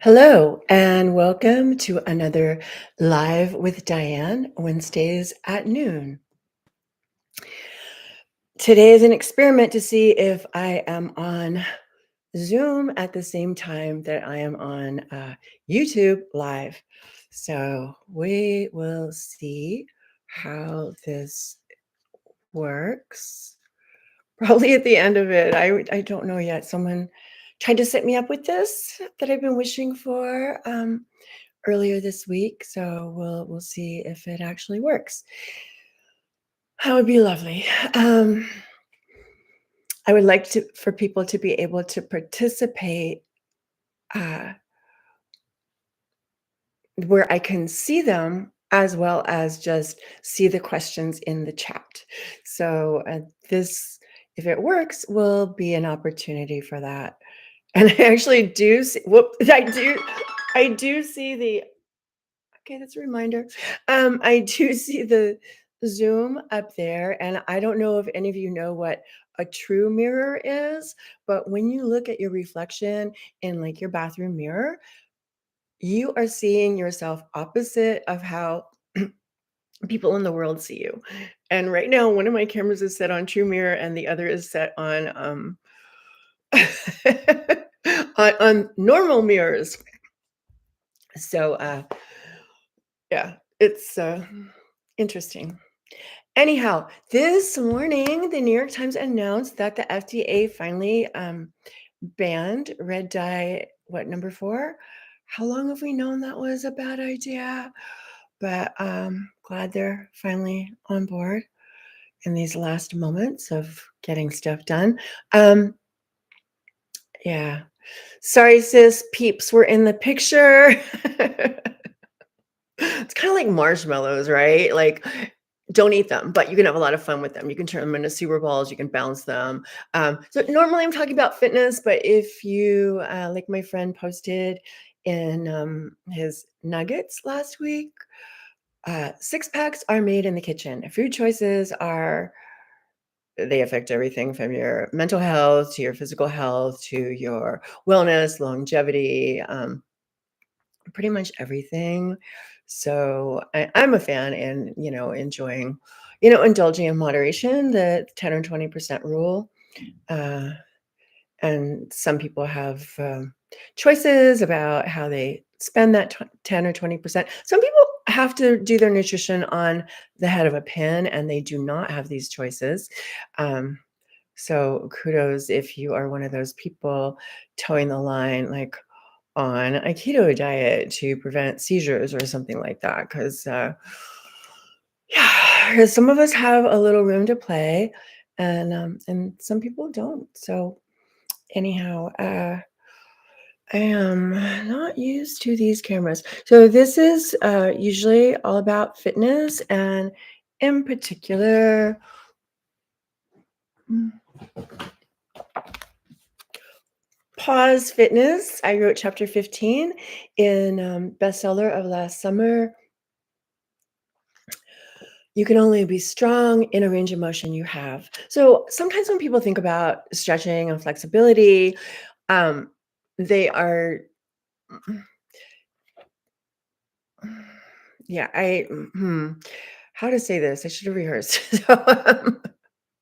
Hello, and welcome to another Live with Diane, Wednesdays at noon. Today is an experiment to see if I am on Zoom at the same time that I am on YouTube Live. So we will see how this works. Probably at the end of it. I don't know yet. Someone tried to set me up with this that I've been wishing for. Earlier this week, so we'll see if it actually works. That would be lovely. I would like for people to be able to participate uh, where I can see them as well as just see the questions in the chat. So this, if it works, will be an opportunity for that. And I actually do see. Whoop! I do see the. Okay, that's a reminder. I do see the Zoom up there, and I don't know if any of you know what a true mirror is, but when you look at your reflection in like your bathroom mirror, you are seeing yourself opposite of how people in the world see you. And right now, one of my cameras is set on True Mirror, and the other is set on on normal mirrors. So yeah, it's interesting. Anyhow, this morning, the New York Times announced that the FDA finally banned red dye, what, number 4? How long have we known that was a bad idea? But glad they're finally on board in these last moments of getting stuff done. Yeah. Sorry, sis, peeps were in the picture. It's kind of like marshmallows, right? Like, don't eat them, but you can have a lot of fun with them. You can turn them into super balls. You can bounce them. So normally I'm talking about fitness, but if you, like my friend posted in his nuggets last week, 6-packs are made in the kitchen. Food choices are, they affect everything from your mental health to your physical health to your wellness, longevity, pretty much everything. So I'm a fan and, enjoying, indulging in moderation, the 10 or 20% rule. Uh, and some people have choices about how they spend that 10 or 20%. Some people have to do their nutrition on the head of a pin, and they do not have these choices. So kudos if you are one of those people towing the line, like on a keto diet to prevent seizures or something like that. Because yeah, some of us have a little room to play, and some people don't. So anyhow, I am not used to these cameras. So this is usually all about fitness, and in particular, mm, Pause Fitness. I wrote chapter 15 in bestseller of last summer. You can only be strong in a range of motion you have. So sometimes when people think about stretching and flexibility, they are, yeah, how to say this? I should have rehearsed.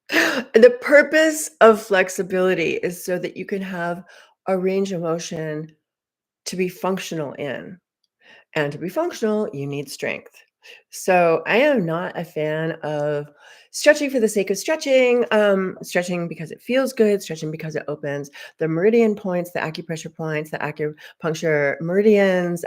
The purpose of flexibility is so that you can have a range of motion to be functional in. And to be functional, you need strength. So I am not a fan of stretching for the sake of stretching, stretching because it feels good, stretching because it opens the meridian points, the acupressure points, the acupuncture meridians,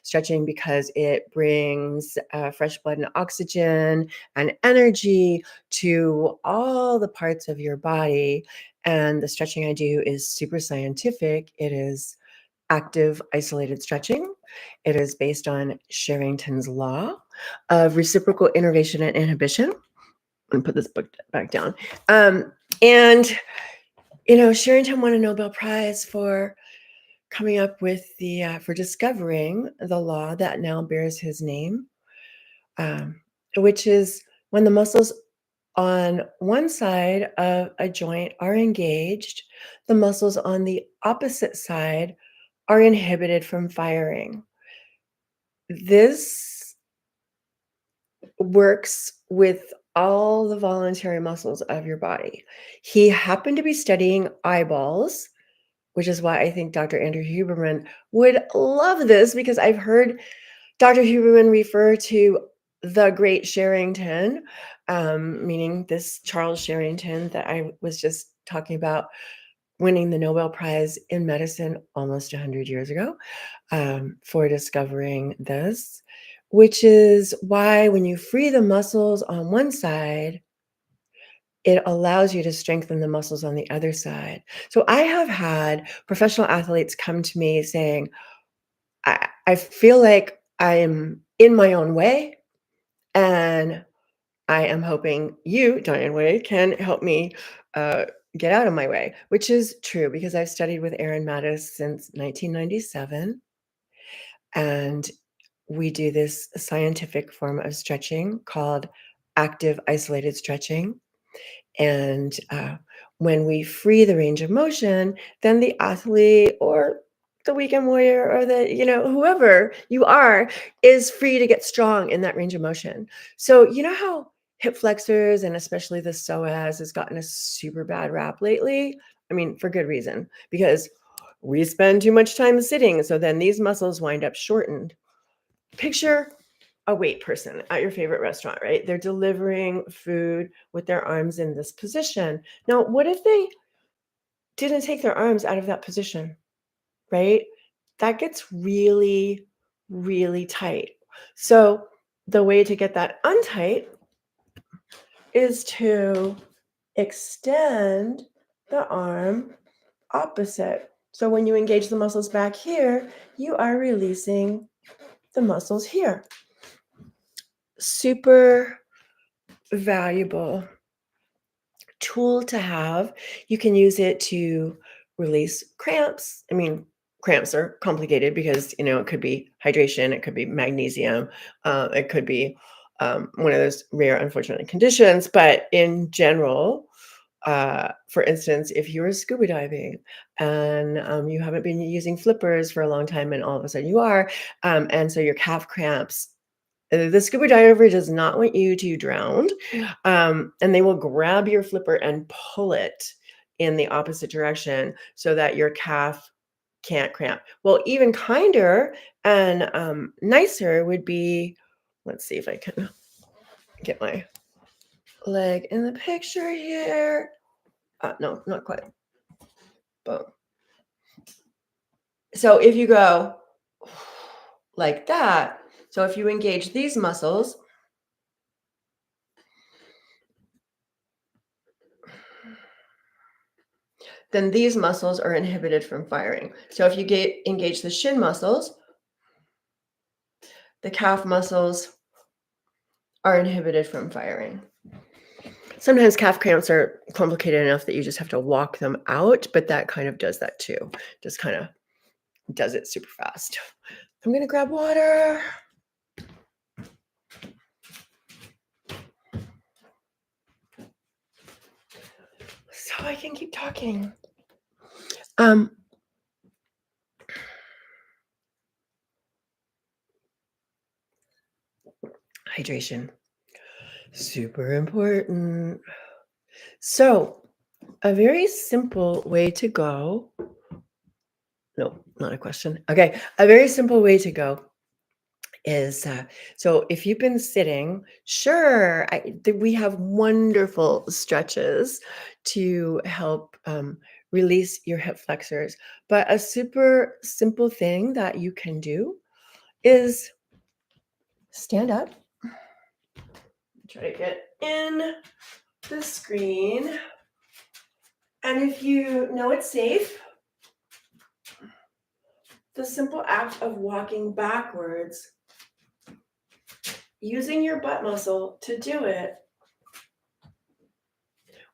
stretching because it brings fresh blood and oxygen and energy to all the parts of your body. And the stretching I do is super scientific. It is active isolated stretching. It is based on Sherrington's law of reciprocal innervation and inhibition. I'm gonna put this book back down. And Sherrington won a Nobel Prize for coming up with for discovering the law that now bears his name, which is when the muscles on one side of a joint are engaged, the muscles on the opposite side are inhibited from firing. This works with all the voluntary muscles of your body. He happened to be studying eyeballs, which is why I think Dr. Andrew Huberman would love this, because I've heard Dr. Huberman refer to the great Sherrington, meaning this Charles Sherrington that I was just talking about, winning the Nobel Prize in medicine almost 100 years ago, for discovering this, which is why when you free the muscles on one side, it allows you to strengthen the muscles on the other side. So I have had professional athletes come to me saying, I feel like I am in my own way, and I am hoping you, Diane Way, can help me uh, get out of my way, which is true because I've studied with Aaron Mattis since 1997. And we do this scientific form of stretching called active isolated stretching. And when we free the range of motion, then the athlete or the weekend warrior or whoever you are is free to get strong in that range of motion. So you know how hip flexors and especially the psoas has gotten a super bad rap lately? I mean, for good reason, because we spend too much time sitting. So then these muscles wind up shortened. Picture a wait person at your favorite restaurant, right? They're delivering food with their arms in this position. Now, what if they didn't take their arms out of that position, right? That gets really, really tight. So the way to get that untight is to extend the arm opposite. So when you engage the muscles back here, you are releasing the muscles here. Super valuable tool to have. You can use it to release cramps. I mean, cramps are complicated because, it could be hydration, it could be magnesium, it could be one of those rare, unfortunate conditions. But in general, for instance, if you're scuba diving and you haven't been using flippers for a long time and all of a sudden you are, and so your calf cramps, the scuba diver does not want you to drown, and they will grab your flipper and pull it in the opposite direction so that your calf can't cramp. Well, even kinder and nicer would be, let's see if I can get my leg in the picture here. No, not quite. Boom. So if you go like that, so if you engage these muscles, then these muscles are inhibited from firing. So if you engage the shin muscles, the calf muscles are inhibited from firing. Sometimes calf cramps are complicated enough that you just have to walk them out, but that kind of does that too. Just kind of does it super fast. I'm going to grab water. So I can keep talking. Hydration. Super important. So a very simple way to go. No, not a question. Okay. A very simple way to go is so if you've been sitting, sure, we have wonderful stretches to help release your hip flexors. But a super simple thing that you can do is stand up. Try to get in the screen. And if you know it's safe, the simple act of walking backwards, using your butt muscle to do it,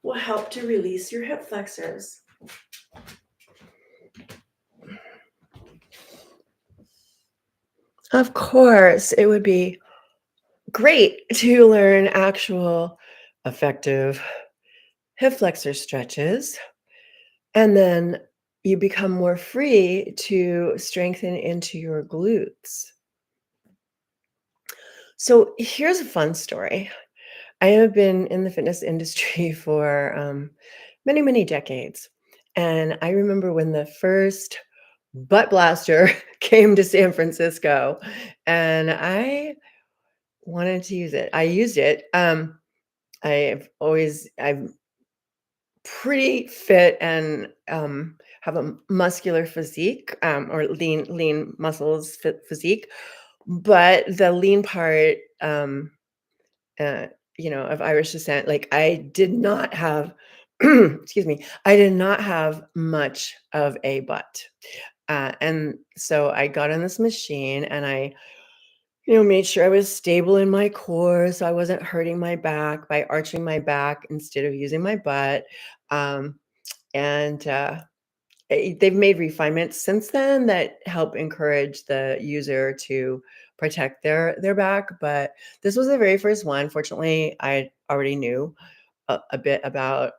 will help to release your hip flexors. Of course, it would be great to learn actual effective hip flexor stretches. And then you become more free to strengthen into your glutes. So here's a fun story. I have been in the fitness industry for many, many decades. And I remember when the first butt blaster came to San Francisco and I wanted to use it. I used it. I'm pretty fit and have a muscular physique or lean muscles physique. But the lean part, uh, of Irish descent, like I did not have, excuse me, I did not have much of a butt. And so I got on this machine and I, made sure I was stable in my core so I wasn't hurting my back by arching my back instead of using my butt. Um, and they've made refinements since then that help encourage the user to protect their back. But this was the very first one. Fortunately, I already knew a bit about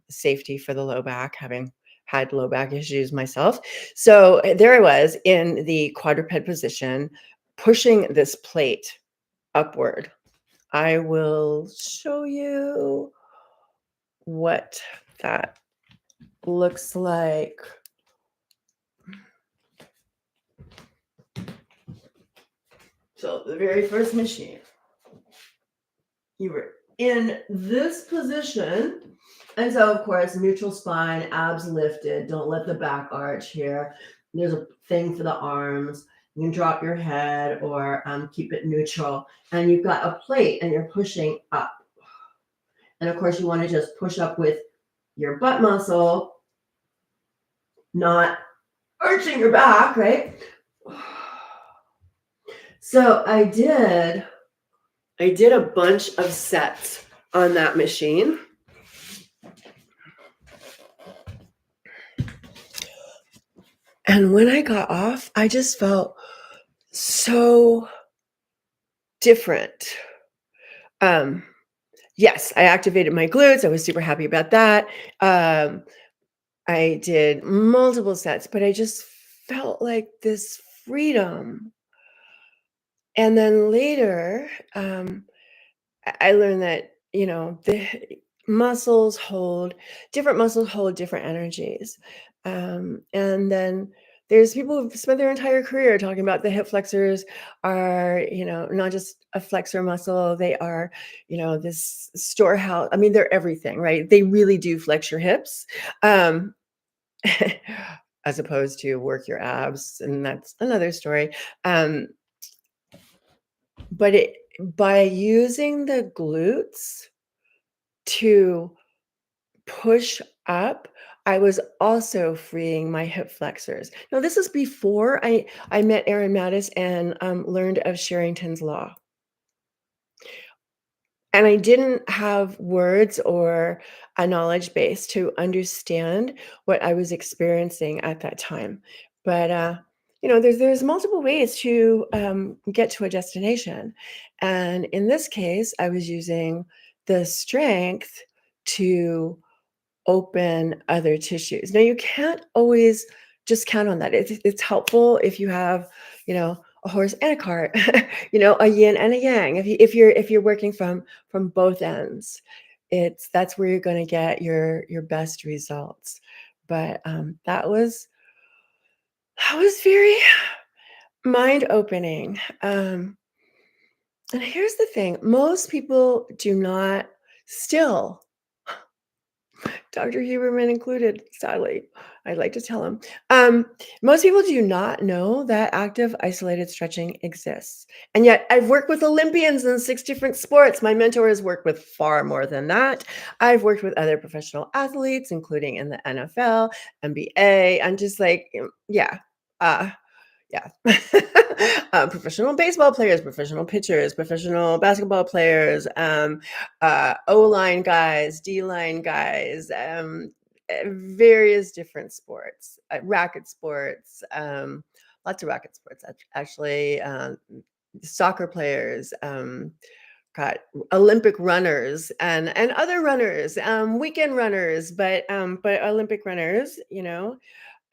safety for the low back, having had low back issues myself. So there I was in the quadruped position, pushing this plate upward. I will show you what that looks like. So the very first machine, you were in this position. And so, of course, neutral spine, abs lifted. Don't let the back arch here. There's a thing for the arms. You can drop your head or keep it neutral. And you've got a plate and you're pushing up. And of course, you want to just push up with your butt muscle, not arching your back, right? So I did a bunch of sets on that machine. And when I got off, I just felt so different. Yes, I activated my glutes. I was super happy about that. I did multiple sets, but I just felt like this freedom. And then later, I learned that, the different muscles hold different energies. And then there's people who've spent their entire career talking about the hip flexors are, not just a flexor muscle, they are, this storehouse. I mean, they're everything, right? They really do flex your hips. Um, as opposed to work your abs, and that's another story. But by using the glutes to push up, I was also freeing my hip flexors. Now, this is before I met Aaron Mattis and learned of Sherrington's law. And I didn't have words or a knowledge base to understand what I was experiencing at that time. But there's multiple ways to get to a destination, and in this case, I was using the strength to open other tissues. Now, you can't always just count on that. It's helpful if you have, a horse and a cart, a yin and a yang. If you're working from both ends, that's where you're going to get your best results. But that was very mind opening. And here's the thing: most people do not still. Dr. Huberman included, sadly, I'd like to tell him. Most people do not know that active isolated stretching exists. And yet I've worked with Olympians in 6 different sports. My mentor has worked with far more than that. I've worked with other professional athletes, including in the NFL, NBA, and just like, yeah. Yeah. Professional baseball players, professional pitchers, professional basketball players, O-line guys, D-line guys, various different sports, racket sports, lots of racket sports, actually, soccer players, got Olympic runners and other runners, weekend runners, but Olympic runners,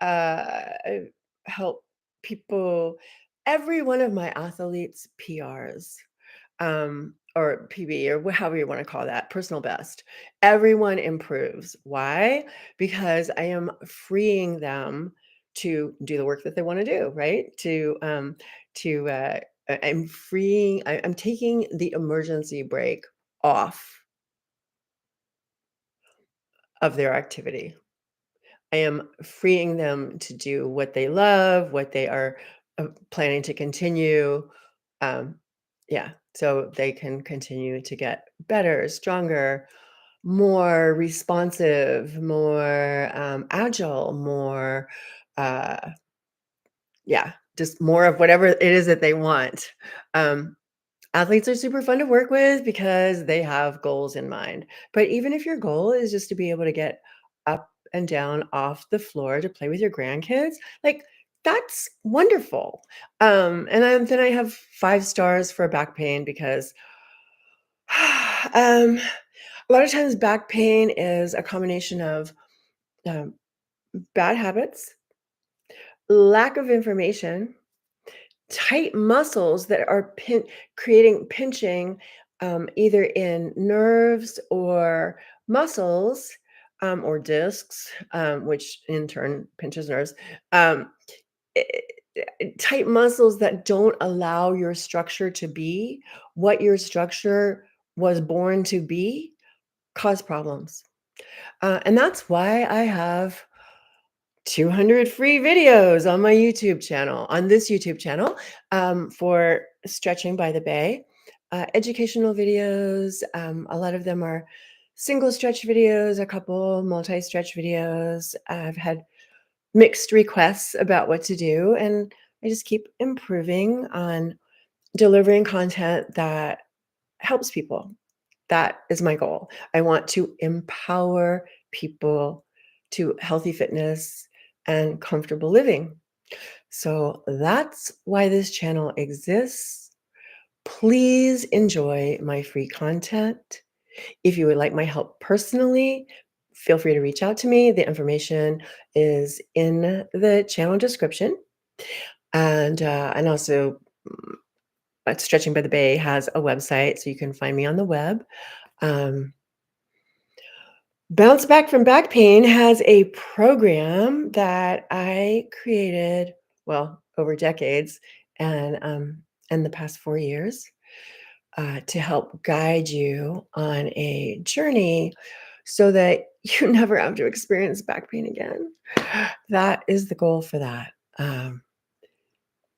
I help people, every one of my athletes PRs, or PB, or however you want to call that, personal best. Everyone improves. Why? Because I am freeing them to do the work that they want to do, right? I'm freeing, I'm taking the emergency brake off of their activity. I am freeing them to do what they love, what they are planning to continue. Um, yeah, so they can continue to get better, stronger, more responsive, more agile, more, uh, yeah, just more of whatever it is that they want. Um, Athletes are super fun to work with because they have goals in mind. But even if your goal is just to be able to get up and down off the floor to play with your grandkids, like that's wonderful. Then I have 5 stars for back pain because a lot of times back pain is a combination of um, bad habits, lack of information, tight muscles that are creating pinching, either in nerves or muscles, or discs, which in turn pinches nerves. Um, i- Tight muscles that don't allow your structure to be what your structure was born to be cause problems. And that's why I have 200 free videos on my YouTube channel, on this YouTube channel, for Stretching by the Bay. Educational videos, a lot of them are single stretch videos, a couple multi-stretch videos. I've had mixed requests about what to do, and I just keep improving on delivering content that helps people. That is my goal. I want to empower people to healthy fitness and comfortable living. So that's why this channel exists. Please enjoy my free content. If you would like my help personally, feel free to reach out to me. The information is in the channel description. And also, Stretching by the Bay has a website, so you can find me on the web. Um, Bounce Back from Back Pain has a program that I created, well, over decades and the past 4 years, to help guide you on a journey so that you never have to experience back pain again. That is the goal for that.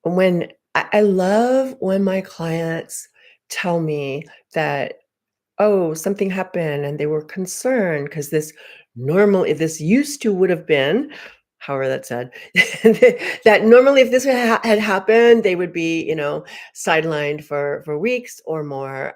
When I love when my clients tell me that, oh, something happened and they were concerned because this used to would have been, however that's said, that normally if this had happened, they would be, sidelined for weeks or more.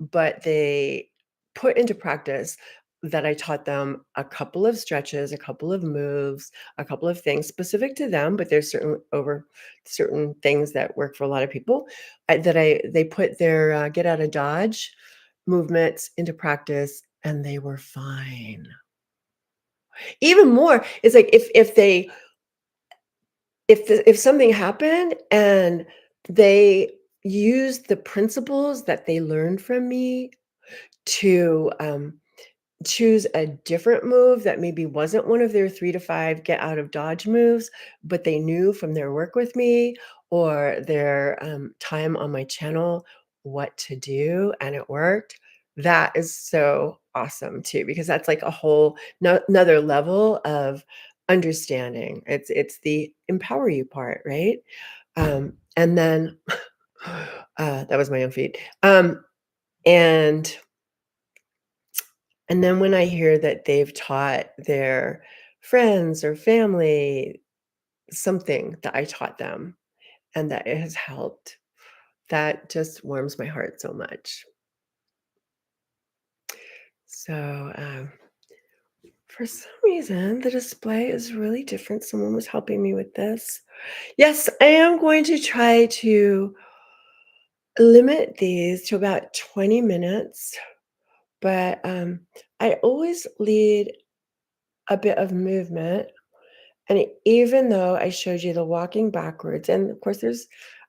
But they put into practice that I taught them a couple of stretches, a couple of moves, a couple of things specific to them, but there's certain things that work for a lot of people. They put their get out of dodge movements into practice, and they were fine. Even more, it's like if something happened and they used the principles that they learned from me to choose a different move that maybe wasn't one of their 3 to 5 get out of dodge moves, but they knew from their work with me or their time on my channel what to do, and it worked. That is so awesome too, because that's like a whole another level of understanding. It's the empower you part, right? And then that was my own feed. And And then when I hear that they've taught their friends or family something that I taught them and that it has helped, that just warms my heart so much. So, for some reason, the display is really different. Someone was helping me with this. Yes, I am going to try to limit these to about 20 minutes, but I always lead a bit of movement. And even though I showed you the walking backwards, and of course there's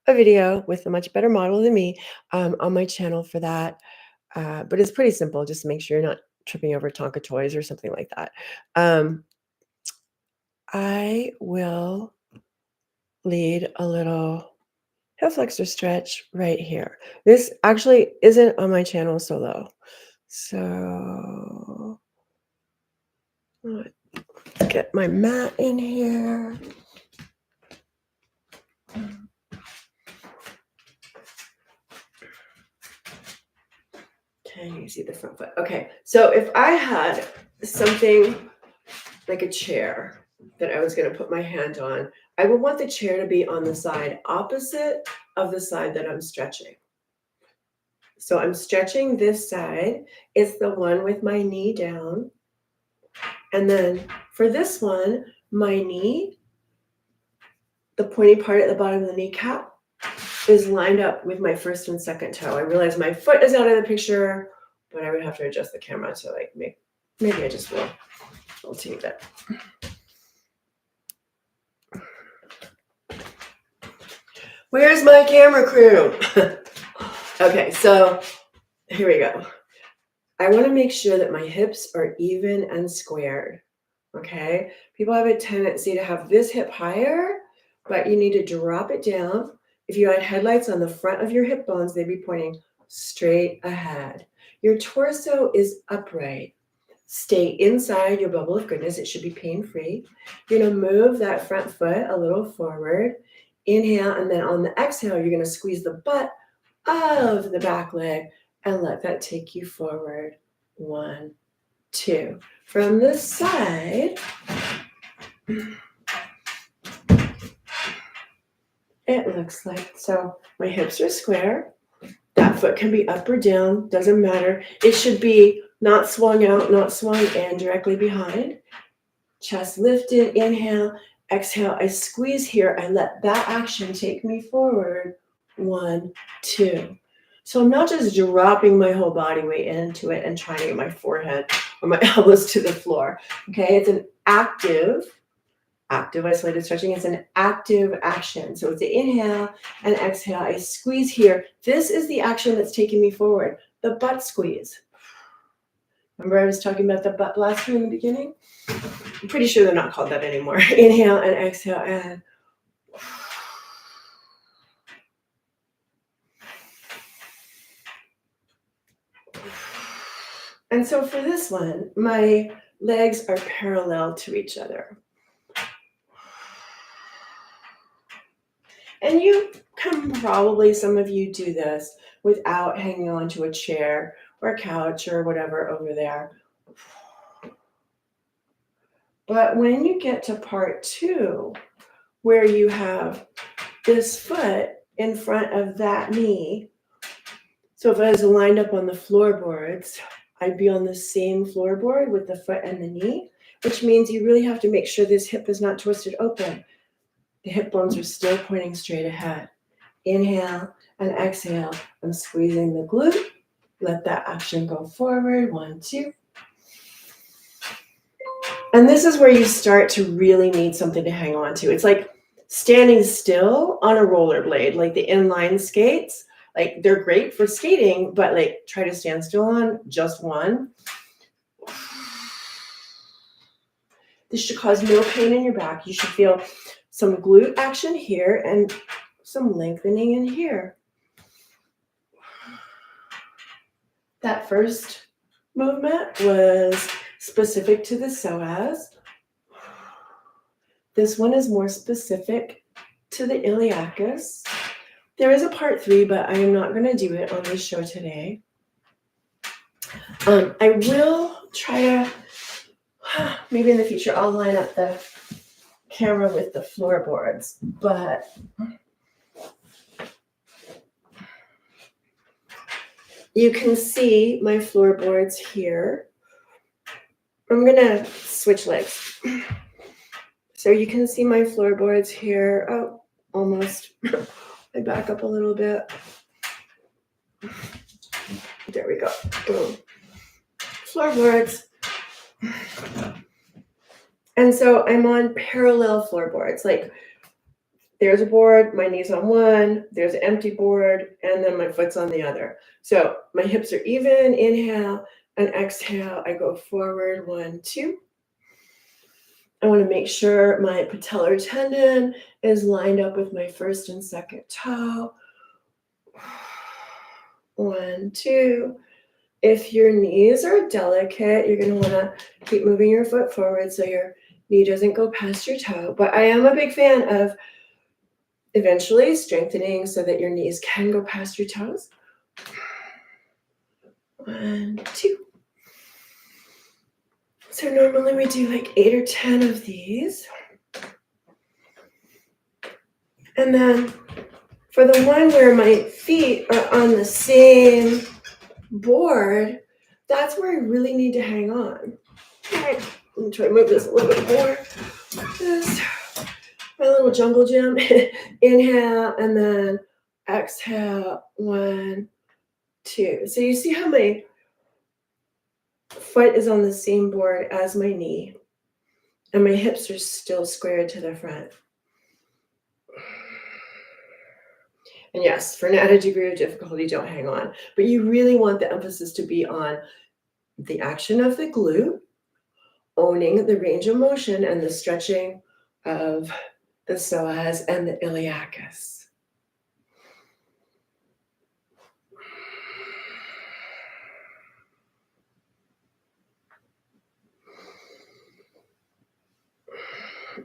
a video with a much better model than me on my channel for that, but it's pretty simple. Just make sure you're not tripping over Tonka toys or something like that. I will lead a little hip flexor stretch right here. This actually isn't on my channel solo. So let's get my mat in here. Okay, you see the front foot. Okay, so if I had something like a chair that I was going to put my hand on, I would want the chair to be on the side opposite of the side that I'm stretching. So I'm stretching this side. It's the one with my knee down. And then for this one, my knee, the pointy part at the bottom of the kneecap, is lined up with my first and second toe. I realize my foot is out of the picture, but I would have to adjust the camera to like maybe I just will. I'll take that. Where's my camera crew? Okay, so here we go. I want to make sure that my hips are even and squared. Okay, people have a tendency to have this hip higher, but you need to drop it down. If you had headlights on the front of your hip bones, they'd be pointing straight ahead. Your torso is upright. Stay inside your bubble of goodness. It should be pain-free. You're going to move that front foot a little forward. Inhale, and then on the exhale, you're going to squeeze the butt of the back leg and let that take you forward. 1, 2. From the side, it looks like, so my hips are square. That foot can be up or down, doesn't matter. It should be not swung out, not swung in, directly behind. Chest lifted, inhale, exhale. I squeeze here. I let that action take me forward. 1, 2. So I'm not just dropping my whole body weight into it and trying to get my forehead or my elbows to the floor. Okay, it's an active isolated stretching. It's an active action. So it's an inhale and exhale. I squeeze here. This is the action that's taking me forward. The butt squeeze. Remember I was talking about the butt blaster in the beginning? I'm pretty sure they're not called that anymore. Inhale and exhale and so for this one, my legs are parallel to each other. And you can probably, some of you do this without hanging onto a chair or a couch or whatever over there. But when you get to part 2, where you have this foot in front of that knee, so if I was lined up on the floorboards, I'd be on the same floorboard with the foot and the knee, which means you really have to make sure this hip is not twisted open. The hip bones are still pointing straight ahead. Inhale and exhale. I'm squeezing the glute. Let that action go forward. 1, 2. And this is where you start to really need something to hang on to. It's like standing still on a rollerblade, like the inline skates. Like they're great for skating, but like try to stand still on just one. This should cause no pain in your back. You should feel some glute action here and some lengthening in here. That first movement was specific to the psoas. This one is more specific to the iliacus. There is a part 3, but I am not going to do it on this show today. I will try to, maybe in the future, I'll line up the camera with the floorboards, but you can see my floorboards here. I'm going to switch legs. So you can see my floorboards here. Oh, almost. I back up a little bit. There we go. Boom. Floorboards. And so I'm on parallel floorboards. Like there's a board, my knee's on one, there's an empty board, and then my foot's on the other. So my hips are even, inhale, and exhale, I go forward, 1, 2. I want to make sure my patellar tendon is lined up with my first and second toe. 1, 2. If your knees are delicate, you're going to want to keep moving your foot forward so your knee doesn't go past your toe. But I am a big fan of eventually strengthening so that your knees can go past your toes. 1, 2. So normally we do like 8 or 10 of these. And then for the one where my feet are on the same board, that's where I really need to hang on. All right, let me try to move this a little bit more. Just my little jungle gym. Inhale and then exhale. 1, 2. So you see how my foot is on the same board as my knee, and my hips are still squared to the front. And yes, for an added degree of difficulty, don't hang on. But you really want the emphasis to be on the action of the glute, owning the range of motion and the stretching of the psoas and the iliacus.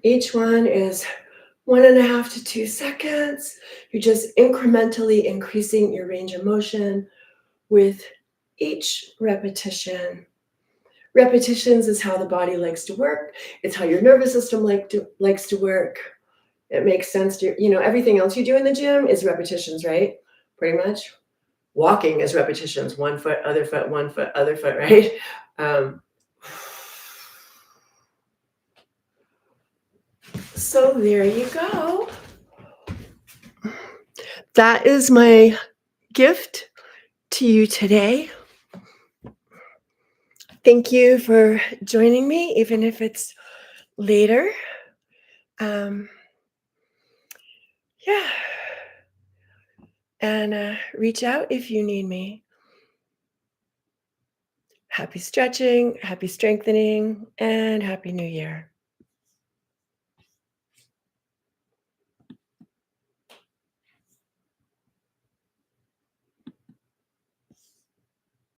Each one is 1.5 to 2 seconds. You're just incrementally increasing your range of motion with each repetition. Repetitions is how the body likes to work. It's how your nervous system likes to work. It makes sense to, everything else you do in the gym is repetitions, right? Pretty much. Walking is repetitions, 1 foot, other foot, 1 foot, other foot, right? So there you go. That is my gift to you today. Thank you for joining me, even if it's later. Yeah. And reach out if you need me. Happy stretching, happy strengthening, and Happy New Year.